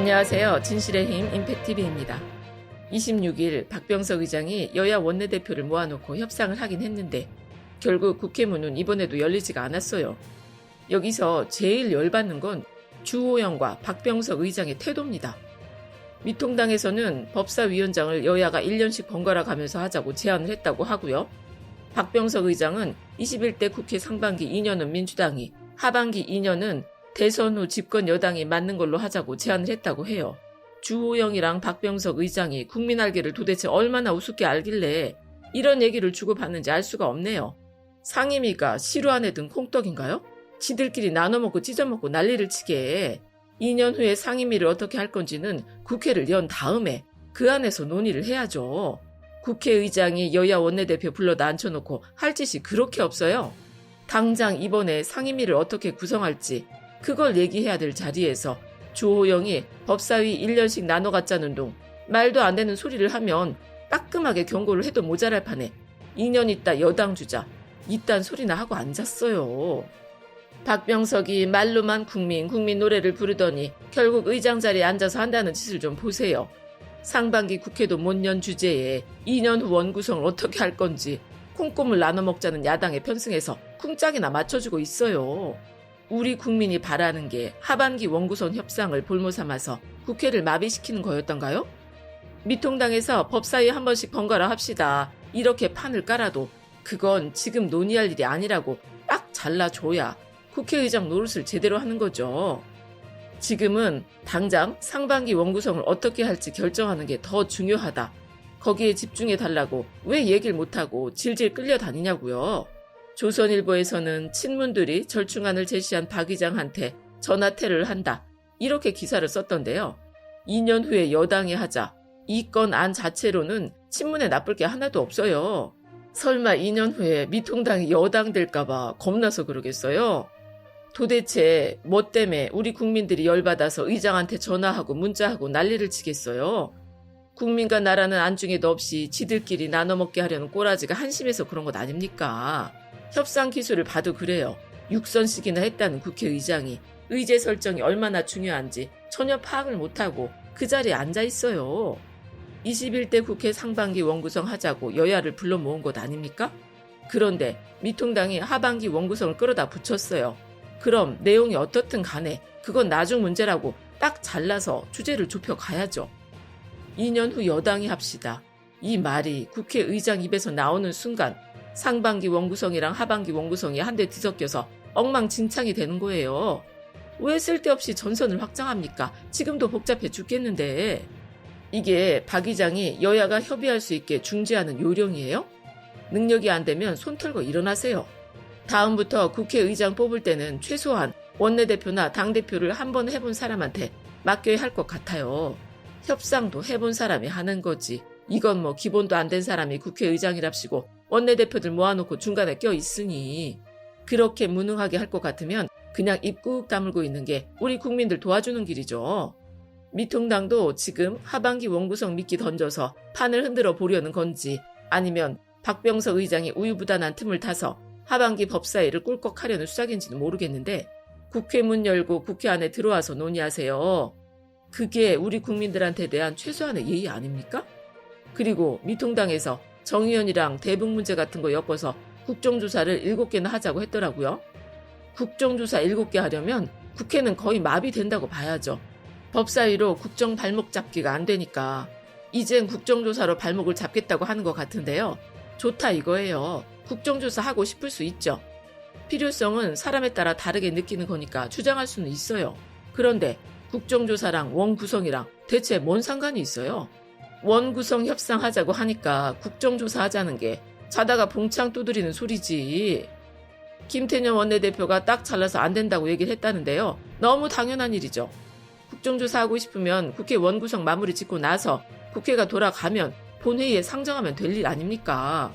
안녕하세요. 진실의 힘 임팩TV입니다. 26일 박병석 의장이 여야 원내대표를 모아놓고 협상을 하긴 했는데 결국 국회문은 이번에도 열리지가 않았어요. 여기서 제일 열받는 건 주호영과 박병석 의장의 태도입니다. 미통당에서는 법사위원장을 여야가 1년씩 번갈아 가면서 하자고 제안을 했다고 하고요. 박병석 의장은 21대 국회 상반기 2년은 민주당이, 하반기 2년은 대선 후 집권 여당이 맞는 걸로 하자고 제안을 했다고 해요. 주호영이랑 박병석 의장이 국민 알기를 도대체 얼마나 우습게 알길래 이런 얘기를 주고받는지 알 수가 없네요. 상임위가 시루 안에 든 콩떡인가요? 지들끼리 나눠먹고 찢어먹고 난리를 치게 2년 후에 상임위를 어떻게 할 건지는 국회를 연 다음에 그 안에서 논의를 해야죠. 국회의장이 여야 원내대표 불러다 앉혀놓고 할 짓이 그렇게 없어요. 당장 이번에 상임위를 어떻게 구성할지 그걸 얘기해야 될 자리에서 주호영이 법사위 1년씩 나눠 갖자는 둥 말도 안 되는 소리를 하면 따끔하게 경고를 해도 모자랄 판에 2년 있다 여당 주자 이딴 소리나 하고 앉았어요. 박병석이 말로만 국민 노래를 부르더니 결국 의장 자리에 앉아서 한다는 짓을 좀 보세요. 상반기 국회도 못 연 주제에 2년 후 원구성을 어떻게 할 건지 콩고물 나눠 먹자는 야당에 편승해서 쿵짝이나 맞춰주고 있어요. 우리 국민이 바라는 게 하반기 원구성 협상을 볼모 삼아서 국회를 마비시키는 거였던가요? 미통당에서 법사위 한 번씩 번갈아 합시다. 이렇게 판을 깔아도 그건 지금 논의할 일이 아니라고 딱 잘라줘야 국회의장 노릇을 제대로 하는 거죠. 지금은 당장 상반기 원구성을 어떻게 할지 결정하는 게 더 중요하다. 거기에 집중해달라고 왜 얘기를 못하고 질질 끌려다니냐고요. 조선일보에서는 친문들이 절충안을 제시한 박 의장한테 전화태를 한다. 이렇게 기사를 썼던데요. 2년 후에 여당이 하자. 이 건 안 자체로는 친문에 나쁠 게 하나도 없어요. 설마 2년 후에 미통당이 여당 될까봐 겁나서 그러겠어요? 도대체 뭐 때문에 우리 국민들이 열받아서 의장한테 전화하고 문자하고 난리를 치겠어요? 국민과 나라는 안중에도 없이 지들끼리 나눠먹게 하려는 꼬라지가 한심해서 그런 것 아닙니까? 협상 기술을 봐도 그래요. 6선씩이나 했다는 국회의장이 의제 설정이 얼마나 중요한지 전혀 파악을 못하고 그 자리에 앉아 있어요. 21대 국회 상반기 원구성 하자고 여야를 불러 모은 것 아닙니까? 그런데 미통당이 하반기 원구성을 끌어다 붙였어요. 그럼 내용이 어떻든 간에 그건 나중 문제라고 딱 잘라서 주제를 좁혀가야죠. 2년 후 여당이 합시다. 이 말이 국회의장 입에서 나오는 순간 상반기 원구성이랑 하반기 원구성이 한데 뒤섞여서 엉망진창이 되는 거예요. 왜 쓸데없이 전선을 확장합니까? 지금도 복잡해 죽겠는데. 이게 박 의장이 여야가 협의할 수 있게 중재하는 요령이에요? 능력이 안 되면 손 털고 일어나세요. 다음부터 국회의장 뽑을 때는 최소한 원내대표나 당대표를 한번 해본 사람한테 맡겨야 할 것 같아요. 협상도 해본 사람이 하는 거지. 이건 뭐 기본도 안 된 사람이 국회의장이랍시고 원내대표들 모아놓고 중간에 껴있으니 그렇게 무능하게 할 것 같으면 그냥 입 꾹 다물고 있는 게 우리 국민들 도와주는 길이죠. 미통당도 지금 하반기 원구성 미끼 던져서 판을 흔들어 보려는 건지 아니면 박병석 의장이 우유부단한 틈을 타서 하반기 법사위를 꿀꺽하려는 수작인지는 모르겠는데 국회 문 열고 국회 안에 들어와서 논의하세요. 그게 우리 국민들한테 대한 최소한의 예의 아닙니까? 그리고 미통당에서 정의연이랑 대북 문제 같은 거 엮어서 국정조사를 7개나 하자고 했더라고요. 국정조사 7개 하려면 국회는 거의 마비된다고 봐야죠. 법사위로 국정 발목 잡기가 안 되니까 이젠 국정조사로 발목을 잡겠다고 하는 것 같은데요. 좋다 이거예요. 국정조사 하고 싶을 수 있죠. 필요성은 사람에 따라 다르게 느끼는 거니까 주장할 수는 있어요. 그런데 국정조사랑 원구성이랑 대체 뭔 상관이 있어요? 원구성 협상하자고 하니까 국정조사 하자는 게 자다가 봉창 두드리는 소리지. 김태년 원내대표가 딱 잘라서 안 된다고 얘기를 했다는데요. 너무 당연한 일이죠. 국정조사 하고 싶으면 국회 원구성 마무리 짓고 나서 국회가 돌아가면 본회의에 상정하면 될 일 아닙니까?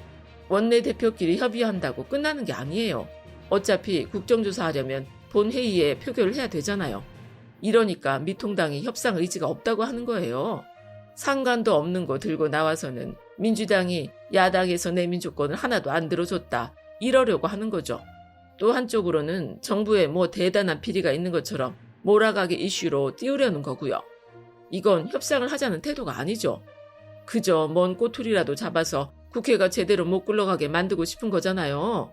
원내대표끼리 협의한다고 끝나는 게 아니에요. 어차피 국정조사 하려면 본회의에 표결을 해야 되잖아요. 이러니까 미통당이 협상 의지가 없다고 하는 거예요. 상관도 없는 거 들고 나와서는 민주당이 야당에서 내민 조건을 하나도 안 들어줬다. 이러려고 하는 거죠. 또 한쪽으로는 정부에 뭐 대단한 비리가 있는 것처럼 몰아가기 이슈로 띄우려는 거고요. 이건 협상을 하자는 태도가 아니죠. 그저 먼 꼬투리라도 잡아서 국회가 제대로 못 굴러가게 만들고 싶은 거잖아요.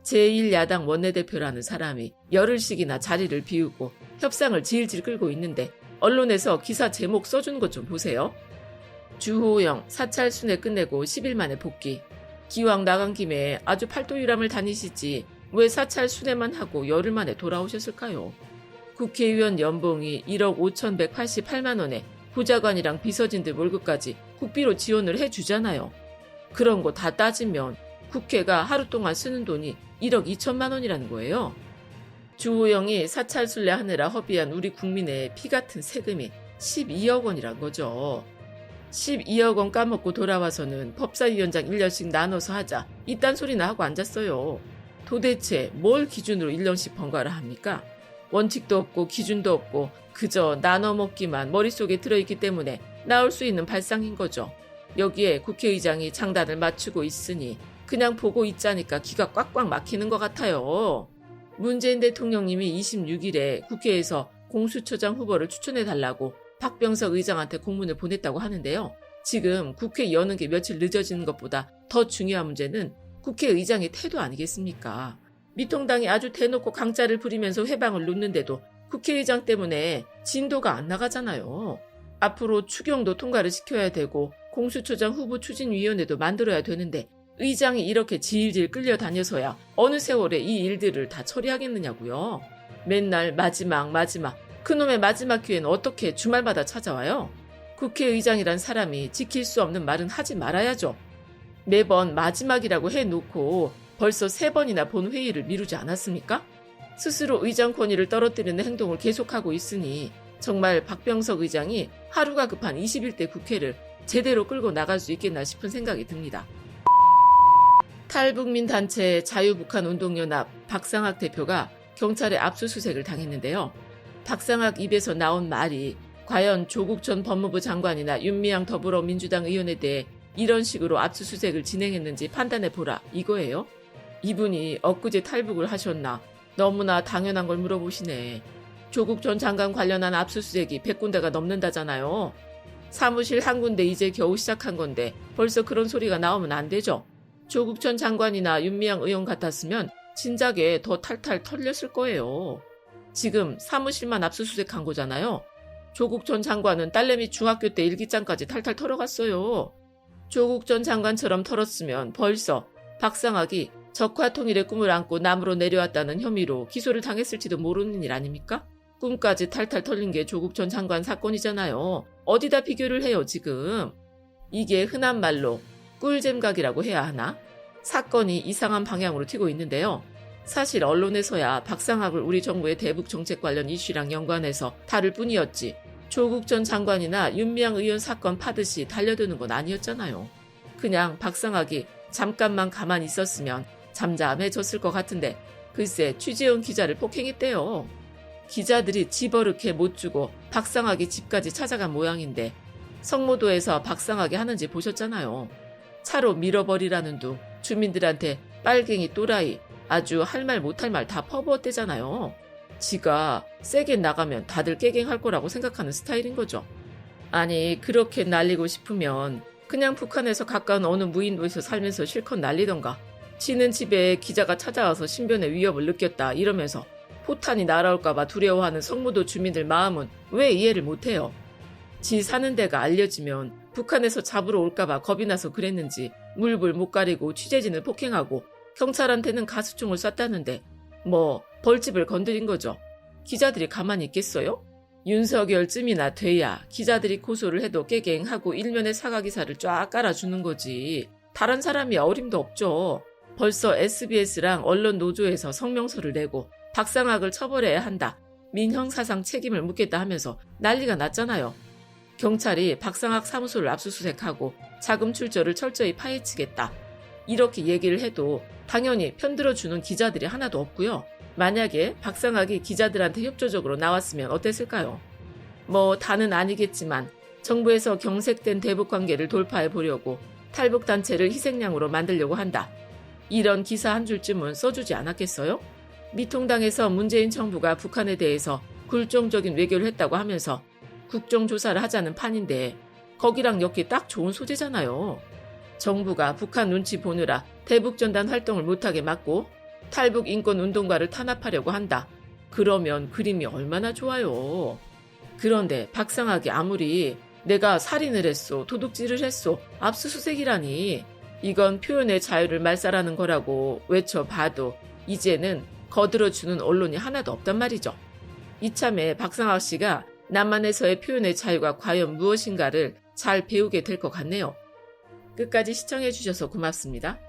제1야당 원내대표라는 사람이 열흘씩이나 자리를 비우고 협상을 질질 끌고 있는데 언론에서 기사 제목 써준 것 좀 보세요. 주호영 사찰 순회 끝내고 10일 만에 복귀. 기왕 나간 김에 아주 팔도유람을 다니시지 왜 사찰 순회만 하고 열흘 만에 돌아오셨을까요? 국회의원 연봉이 1억 5,188만 원에 보좌관이랑 비서진들 월급까지 국비로 지원을 해주잖아요. 그런 거 다 따지면 국회가 하루 동안 쓰는 돈이 1억 2천만 원이라는 거예요. 주호영이 사찰 순례 하느라 허비한 우리 국민의 피 같은 세금이 12억 원이란 거죠. 12억 원 까먹고 돌아와서는 법사위원장 1년씩 나눠서 하자 이딴 소리나 하고 앉았어요. 도대체 뭘 기준으로 1년씩 번갈아 합니까? 원칙도 없고 기준도 없고 그저 나눠 먹기만 머릿속에 들어있기 때문에 나올 수 있는 발상인 거죠. 여기에 국회의장이 장단을 맞추고 있으니 그냥 보고 있자니까 기가 꽉꽉 막히는 것 같아요. 문재인 대통령님이 26일에 국회에서 공수처장 후보를 추천해달라고 박병석 의장한테 공문을 보냈다고 하는데요. 지금 국회 여는 게 며칠 늦어지는 것보다 더 중요한 문제는 국회의장의 태도 아니겠습니까? 미통당이 아주 대놓고 강짜를 부리면서 회방을 놓는데도 국회의장 때문에 진도가 안 나가잖아요. 앞으로 추경도 통과를 시켜야 되고 공수처장 후보 추진위원회도 만들어야 되는데 의장이 이렇게 질질 끌려다녀서야 어느 세월에 이 일들을 다 처리하겠느냐고요. 맨날 마지막 그놈의 마지막 기회는 어떻게 주말마다 찾아와요? 국회의장이란 사람이 지킬 수 없는 말은 하지 말아야죠. 매번 마지막이라고 해놓고 벌써 3번이나 본회의를 미루지 않았습니까? 스스로 의장 권위를 떨어뜨리는 행동을 계속하고 있으니 정말 박병석 의장이 하루가 급한 21대 국회를 제대로 끌고 나갈 수 있겠나 싶은 생각이 듭니다. 탈북민 단체 자유북한운동연합 박상학 대표가 경찰에 압수수색을 당했는데요. 박상학 입에서 나온 말이 과연 조국 전 법무부 장관이나 윤미향 더불어민주당 의원에 대해 이런 식으로 압수수색을 진행했는지 판단해보라 이거예요. 이분이 엊그제 탈북을 하셨나 너무나 당연한 걸 물어보시네. 조국 전 장관 관련한 압수수색이 100군데가 넘는다잖아요. 사무실 한 군데 이제 겨우 시작한 건데 벌써 그런 소리가 나오면 안 되죠. 조국 전 장관이나 윤미향 의원 같았으면 진작에 더 탈탈 털렸을 거예요. 지금 사무실만 압수수색한 거잖아요. 조국 전 장관은 딸내미 중학교 때 일기장까지 탈탈 털어갔어요. 조국 전 장관처럼 털었으면 벌써 박상학이 적화통일의 꿈을 안고 남으로 내려왔다는 혐의로 기소를 당했을지도 모르는 일 아닙니까? 꿈까지 탈탈 털린 게 조국 전 장관 사건이잖아요. 어디다 비교를 해요 지금. 이게 흔한 말로 꿀잼각이라고 해야 하나? 사건이 이상한 방향으로 튀고 있는데요. 사실 언론에서야 박상학을 우리 정부의 대북 정책 관련 이슈랑 연관해서 다룰 뿐이었지 조국 전 장관이나 윤미향 의원 사건 파듯이 달려드는 건 아니었잖아요. 그냥 박상학이 잠깐만 가만히 있었으면 잠잠해졌을 것 같은데 글쎄 취재원 기자를 폭행했대요. 기자들이 집어넣게 못 주고 박상학이 집까지 찾아간 모양인데 성모도에서 박상학이 하는지 보셨잖아요. 차로 밀어버리라는 둥 주민들한테 빨갱이 또라이 아주 할 말 못할 말 다 퍼부었대잖아요. 지가 세게 나가면 다들 깨갱할 거라고 생각하는 스타일인 거죠. 아니 그렇게 날리고 싶으면 그냥 북한에서 가까운 어느 무인도에서 살면서 실컷 날리던가 지는 집에 기자가 찾아와서 신변의 위협을 느꼈다 이러면서 포탄이 날아올까봐 두려워하는 성모도 주민들 마음은 왜 이해를 못해요. 지 사는 데가 알려지면 북한에서 잡으러 올까봐 겁이 나서 그랬는지 물불 못 가리고 취재진을 폭행하고 경찰한테는 가스총을 쐈다는데 뭐 벌집을 건드린 거죠. 기자들이 가만히 있겠어요? 윤석열쯤이나 돼야 기자들이 고소를 해도 깨갱하고 일면의 사과기사를 쫙 깔아주는 거지. 다른 사람이 어림도 없죠. 벌써 SBS랑 언론노조에서 성명서를 내고 박상학을 처벌해야 한다. 민형사상 책임을 묻겠다 하면서 난리가 났잖아요. 경찰이 박상학 사무소를 압수수색하고 자금 출처를 철저히 파헤치겠다. 이렇게 얘기를 해도 당연히 편들어주는 기자들이 하나도 없고요. 만약에 박상학이 기자들한테 협조적으로 나왔으면 어땠을까요? 뭐 다는 아니겠지만 정부에서 경색된 대북 관계를 돌파해 보려고 탈북단체를 희생양으로 만들려고 한다. 이런 기사 한 줄쯤은 써주지 않았겠어요? 미통당에서 문재인 정부가 북한에 대해서 굴종적인 외교를 했다고 하면서 국정조사를 하자는 판인데 거기랑 엮기 딱 좋은 소재잖아요. 정부가 북한 눈치 보느라 대북전단 활동을 못하게 막고 탈북 인권운동가를 탄압하려고 한다. 그러면 그림이 얼마나 좋아요. 그런데 박상학이 아무리 내가 살인을 했소, 도둑질을 했소, 압수수색이라니 이건 표현의 자유를 말살하는 거라고 외쳐봐도 이제는 거들어주는 언론이 하나도 없단 말이죠. 이참에 박상학 씨가 남한에서의 표현의 자유가 과연 무엇인가를 잘 배우게 될 것 같네요. 끝까지 시청해주셔서 고맙습니다.